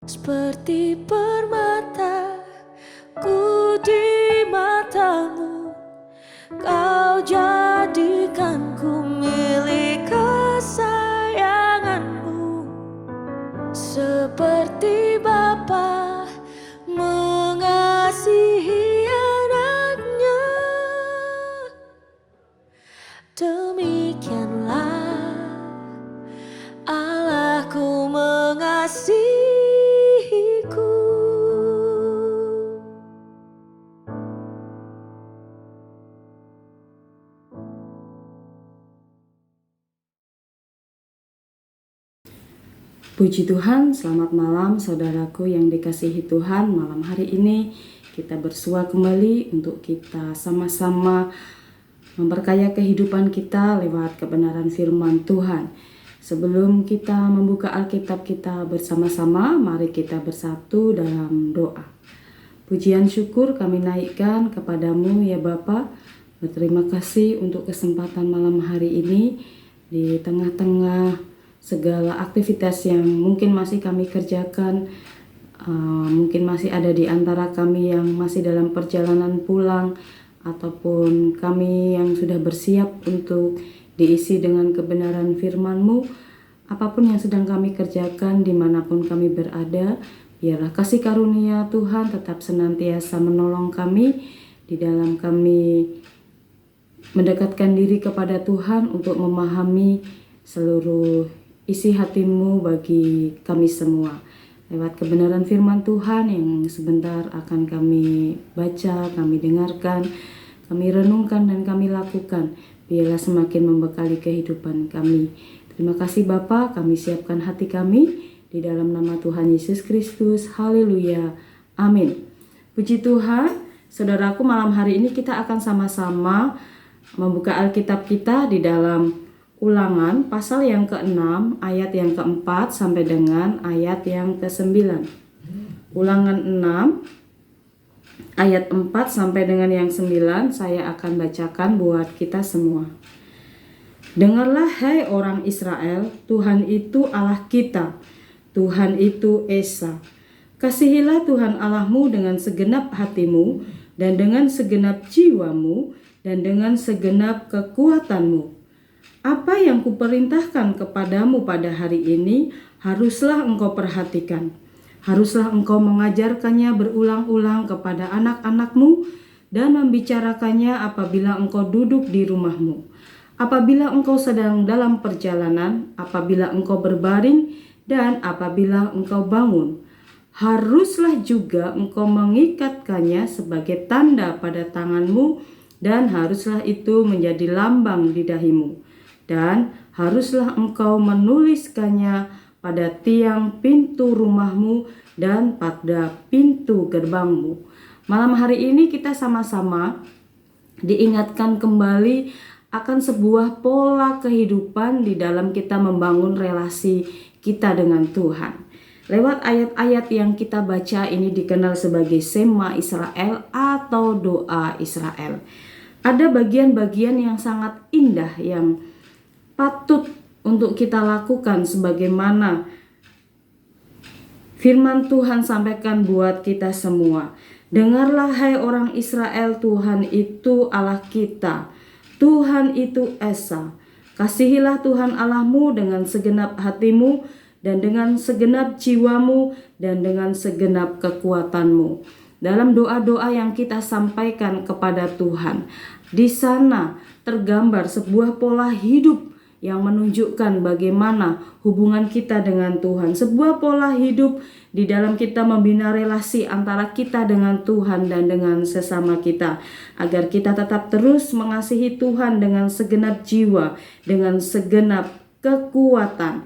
Seperti permata ku di matamu, kau jadikanku milik kesayanganmu. Seperti Bapa mengasihi anaknya, demikianlah Allahku mengasihiku. Puji Tuhan, selamat malam saudaraku yang dikasihi Tuhan. Malam hari ini kita bersua kembali untuk kita sama-sama memperkaya kehidupan kita lewat kebenaran firman Tuhan. Sebelum kita membuka Alkitab kita bersama-sama, mari kita bersatu dalam doa. Pujian syukur kami naikkan kepadamu ya Bapa. Berterima kasih untuk kesempatan malam hari ini di tengah-tengah segala aktivitas yang mungkin masih kami kerjakan, mungkin masih ada di antara kami yang masih dalam perjalanan pulang, ataupun kami yang sudah bersiap untuk diisi dengan kebenaran firman-Mu. Apapun yang sedang kami kerjakan, dimanapun kami berada, biarlah kasih karunia Tuhan tetap senantiasa menolong kami di dalam kami mendekatkan diri kepada Tuhan untuk memahami seluruh isi hati-Mu bagi kami semua. Lewat kebenaran firman Tuhan yang sebentar akan kami baca, kami dengarkan, kami renungkan dan kami lakukan, biarlah semakin membekali kehidupan kami. Terima kasih Bapa, kami siapkan hati kami di dalam nama Tuhan Yesus Kristus. Haleluya. Amin. Puji Tuhan, saudaraku, malam hari ini kita akan sama-sama membuka Alkitab kita di dalam Ulangan pasal yang ke-6 ayat yang ke-4 sampai dengan ayat yang ke-9. Ulangan 6 ayat 4 sampai dengan yang 9 saya akan bacakan buat kita semua. Dengarlah hai orang Israel, Tuhan itu Allah kita, Tuhan itu Esa. Kasihilah Tuhan Allahmu dengan segenap hatimu dan dengan segenap jiwamu dan dengan segenap kekuatanmu. Apa yang kuperintahkan kepadamu pada hari ini haruslah engkau perhatikan. Haruslah engkau mengajarkannya berulang-ulang kepada anak-anakmu dan membicarakannya apabila engkau duduk di rumahmu, apabila engkau sedang dalam perjalanan, apabila engkau berbaring, dan apabila engkau bangun. Haruslah juga engkau mengikatkannya sebagai tanda pada tanganmu, dan haruslah itu menjadi lambang di dahimu. Dan haruslah engkau menuliskannya pada tiang pintu rumahmu dan pada pintu gerbangmu. Malam hari ini kita sama-sama diingatkan kembali akan sebuah pola kehidupan di dalam kita membangun relasi kita dengan Tuhan. Lewat ayat-ayat yang kita baca ini dikenal sebagai Shema Israel atau doa Israel. Ada bagian-bagian yang sangat indah yang patut untuk kita lakukan sebagaimana firman Tuhan sampaikan buat kita semua. Dengarlah hai orang Israel, Tuhan itu Allah kita, Tuhan itu Esa. Kasihilah Tuhan Allahmu dengan segenap hatimu dan dengan segenap jiwamu dan dengan segenap kekuatanmu. Dalam doa-doa yang kita sampaikan kepada Tuhan, di sana tergambar sebuah pola hidup yang menunjukkan bagaimana hubungan kita dengan Tuhan. Sebuah pola hidup di dalam kita membina relasi antara kita dengan Tuhan dan dengan sesama kita. Agar kita tetap terus mengasihi Tuhan dengan segenap jiwa, dengan segenap kekuatan.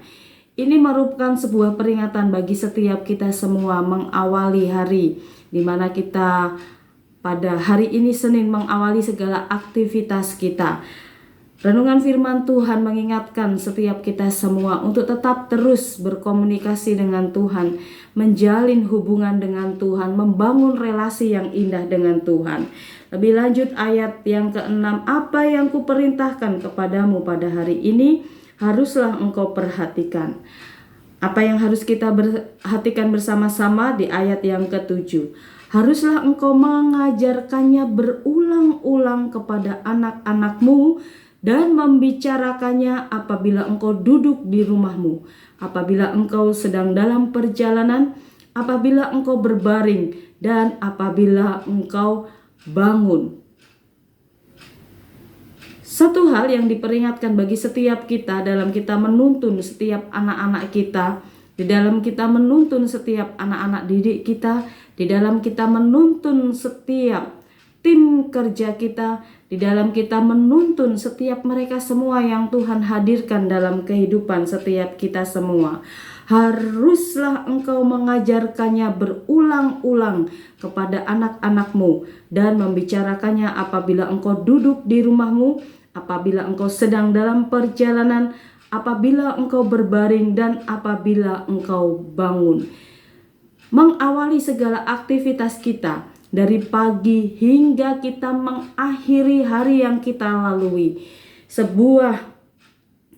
Ini merupakan sebuah peringatan bagi setiap kita semua mengawali hari, di mana kita pada hari ini Senin mengawali segala aktivitas kita. Renungan firman Tuhan mengingatkan setiap kita semua untuk tetap terus berkomunikasi dengan Tuhan, menjalin hubungan dengan Tuhan, membangun relasi yang indah dengan Tuhan. Lebih lanjut ayat yang ke-6, apa yang kuperintahkan kepadamu pada hari ini haruslah engkau perhatikan. Apa yang harus kita perhatikan bersama-sama di ayat yang ke-7. Haruslah engkau mengajarkannya berulang-ulang kepada anak-anakmu dan membicarakannya apabila engkau duduk di rumahmu, apabila engkau sedang dalam perjalanan, apabila engkau berbaring, dan apabila engkau bangun. Satu hal yang diperingatkan bagi setiap kita dalam kita menuntun setiap anak-anak kita, di dalam kita menuntun setiap anak-anak didik kita, di dalam kita menuntun setiap tim kerja kita, di dalam kita menuntun setiap mereka semua yang Tuhan hadirkan dalam kehidupan setiap kita semua. Haruslah engkau mengajarkannya berulang-ulang kepada anak-anakmu dan membicarakannya apabila engkau duduk di rumahmu, apabila engkau sedang dalam perjalanan, apabila engkau berbaring, dan apabila engkau bangun. Mengawali segala aktivitas kita dari pagi hingga kita mengakhiri hari yang kita lalui. Sebuah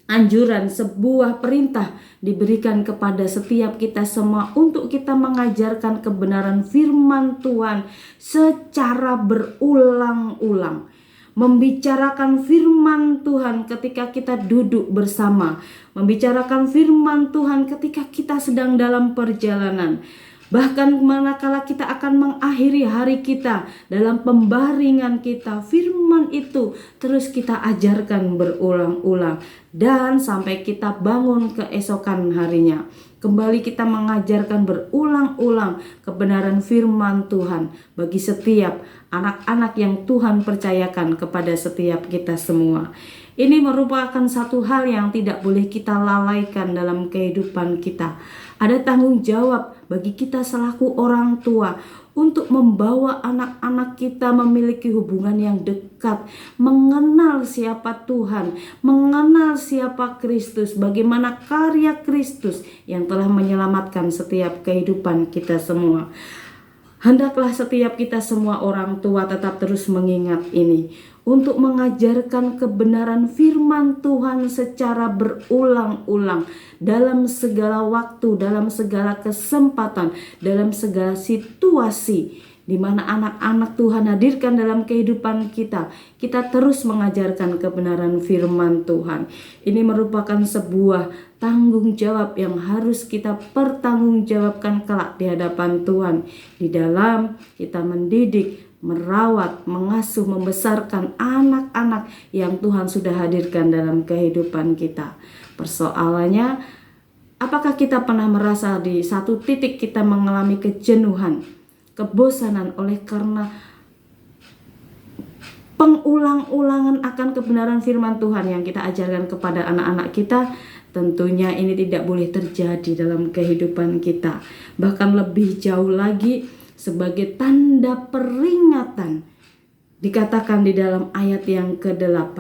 anjuran, sebuah perintah diberikan kepada setiap kita semua untuk kita mengajarkan kebenaran firman Tuhan secara berulang-ulang. Membicarakan firman Tuhan ketika kita duduk bersama, membicarakan firman Tuhan ketika kita sedang dalam perjalanan. Bahkan manakala kita akan mengakhiri hari kita dalam pembaringan kita, firman itu terus kita ajarkan berulang-ulang. Dan sampai kita bangun keesokan harinya, kembali kita mengajarkan berulang-ulang kebenaran firman Tuhan bagi setiap anak-anak yang Tuhan percayakan kepada setiap kita semua. Ini merupakan satu hal yang tidak boleh kita lalaikan dalam kehidupan kita. Ada tanggung jawab bagi kita selaku orang tua untuk membawa anak-anak kita memiliki hubungan yang dekat, mengenal siapa Tuhan, mengenal siapa Kristus, bagaimana karya Kristus yang telah menyelamatkan setiap kehidupan kita semua. Hendaklah setiap kita semua orang tua tetap terus mengingat ini, untuk mengajarkan kebenaran firman Tuhan secara berulang-ulang dalam segala waktu, dalam segala kesempatan, dalam segala situasi di mana anak-anak Tuhan hadirkan dalam kehidupan kita. Kita terus mengajarkan kebenaran firman Tuhan. Ini merupakan sebuah tanggung jawab yang harus kita pertanggungjawabkan kelak di hadapan Tuhan, di dalam kita mendidik, merawat, mengasuh, membesarkan anak-anak yang Tuhan sudah hadirkan dalam kehidupan kita. Persoalannya, apakah kita pernah merasa di satu titik kita mengalami kejenuhan, kebosanan oleh karena pengulang-ulangan akan kebenaran firman Tuhan yang kita ajarkan kepada anak-anak kita? Tentunya ini tidak boleh terjadi dalam kehidupan kita. Bahkan lebih jauh lagi, sebagai tanda peringatan, dikatakan di dalam ayat yang ke-8,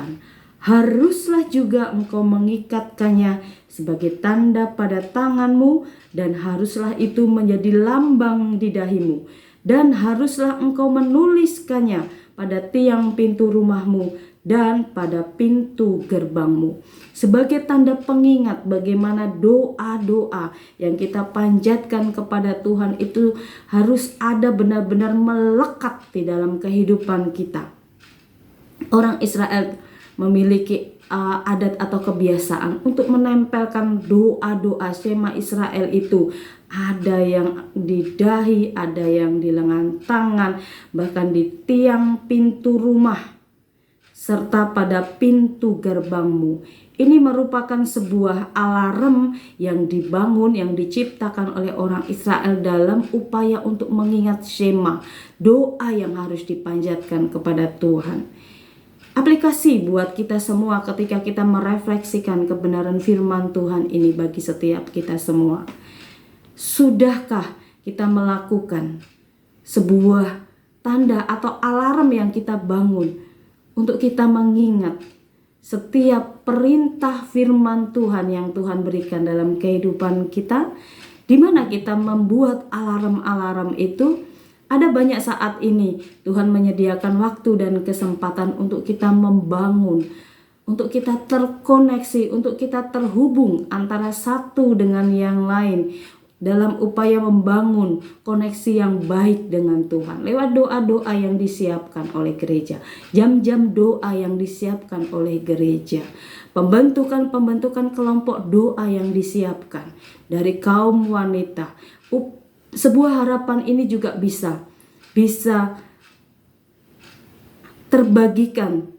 haruslah juga engkau mengikatkannya sebagai tanda pada tanganmu, dan haruslah itu menjadi lambang di dahimu, dan haruslah engkau menuliskannya pada tiang pintu rumahmu dan pada pintu gerbangmu, sebagai tanda pengingat bagaimana doa-doa yang kita panjatkan kepada Tuhan itu harus ada benar-benar melekat di dalam kehidupan kita. Orang Israel memiliki adat atau kebiasaan untuk menempelkan doa-doa Shema Israel itu. Ada yang di dahi, ada yang di lengan tangan, bahkan di tiang pintu rumah, serta pada pintu gerbangmu. Ini merupakan sebuah alarm yang dibangun, yang diciptakan oleh orang Israel dalam upaya untuk mengingat Shema, doa yang harus dipanjatkan kepada Tuhan. Aplikasi buat kita semua ketika kita merefleksikan kebenaran firman Tuhan ini bagi setiap kita semua. Sudahkah kita melakukan sebuah tanda atau alarm yang kita bangun untuk kita mengingat setiap perintah firman Tuhan yang Tuhan berikan dalam kehidupan kita, di mana kita membuat alarm-alarm itu? Ada banyak saat ini Tuhan menyediakan waktu dan kesempatan untuk kita membangun untuk kita terkoneksi, untuk kita terhubung antara satu dengan yang lain dalam upaya membangun koneksi yang baik dengan Tuhan lewat doa-doa yang disiapkan oleh gereja, jam-jam doa yang disiapkan oleh gereja, pembentukan kelompok doa yang disiapkan dari kaum wanita. Sebuah harapan ini juga bisa terbagikan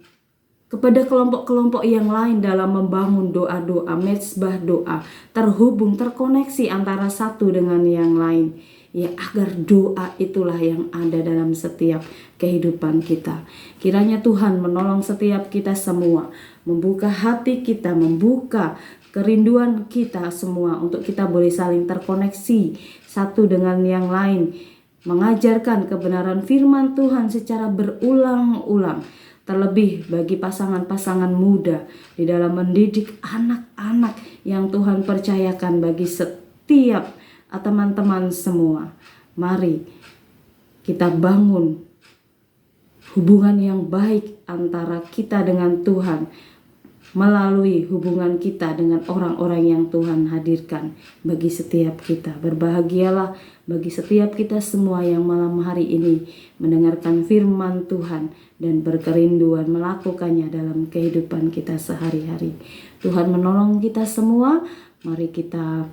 kepada kelompok-kelompok yang lain dalam membangun doa-doa, mezbah doa, terhubung, terkoneksi antara satu dengan yang lain. Ya, agar doa itulah yang ada dalam setiap kehidupan kita. Kiranya Tuhan menolong setiap kita semua, membuka hati kita, membuka kerinduan kita semua untuk kita boleh saling terkoneksi satu dengan yang lain, mengajarkan kebenaran firman Tuhan secara berulang-ulang. Terlebih bagi pasangan-pasangan muda di dalam mendidik anak-anak yang Tuhan percayakan bagi setiap teman-teman semua. Mari kita bangun hubungan yang baik antara kita dengan Tuhan melalui hubungan kita dengan orang-orang yang Tuhan hadirkan bagi setiap kita. Berbahagialah bagi setiap kita semua yang malam hari ini mendengarkan firman Tuhan dan berkerinduan melakukannya dalam kehidupan kita sehari-hari. Tuhan menolong kita semua. Mari kita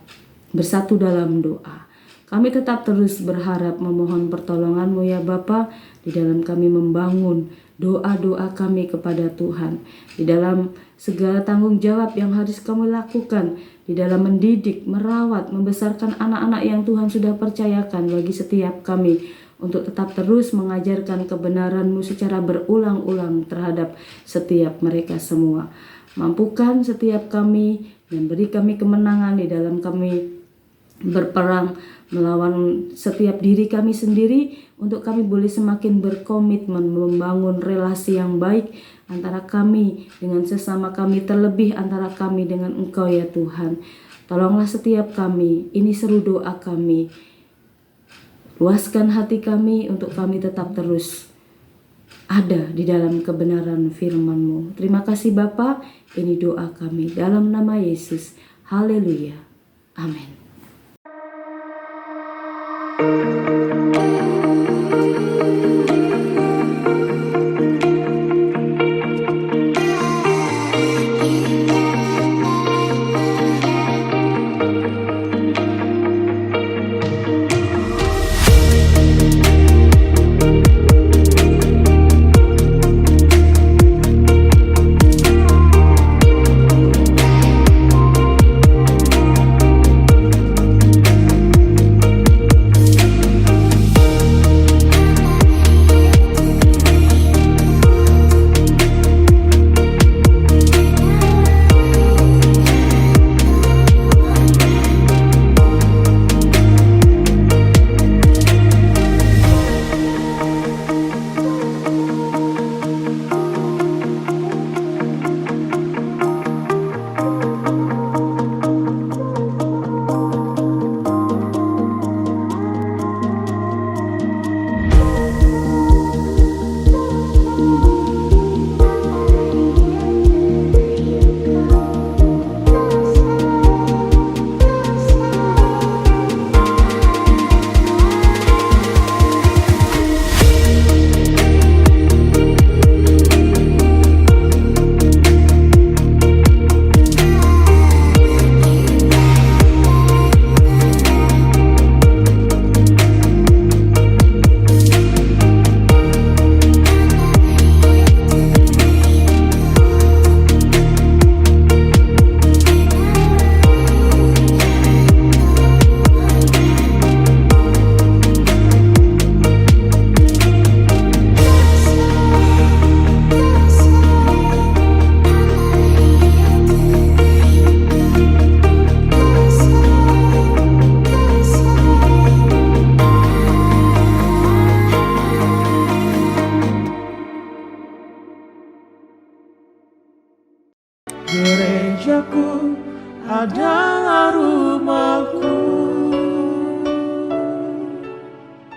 bersatu dalam doa. Kami tetap terus berharap memohon pertolongan-Mu ya Bapa di dalam kami membangun doa-doa kami kepada Tuhan, di dalam segala tanggung jawab yang harus kami lakukan, di dalam mendidik, merawat, membesarkan anak-anak yang Tuhan sudah percayakan bagi setiap kami, untuk tetap terus mengajarkan kebenaran-Mu secara berulang-ulang terhadap setiap mereka semua. Mampukan setiap kami dan beri kami kemenangan di dalam kami berperang melawan setiap diri kami sendiri, untuk kami boleh semakin berkomitmen membangun relasi yang baik antara kami dengan sesama kami, terlebih antara kami dengan Engkau ya Tuhan. Tolonglah setiap kami, ini seru doa kami. Luaskan hati kami untuk kami tetap terus ada di dalam kebenaran firman-Mu. Terima kasih Bapa, ini doa kami dalam nama Yesus. Haleluya. Amin. Gerejaku adalah rumahku.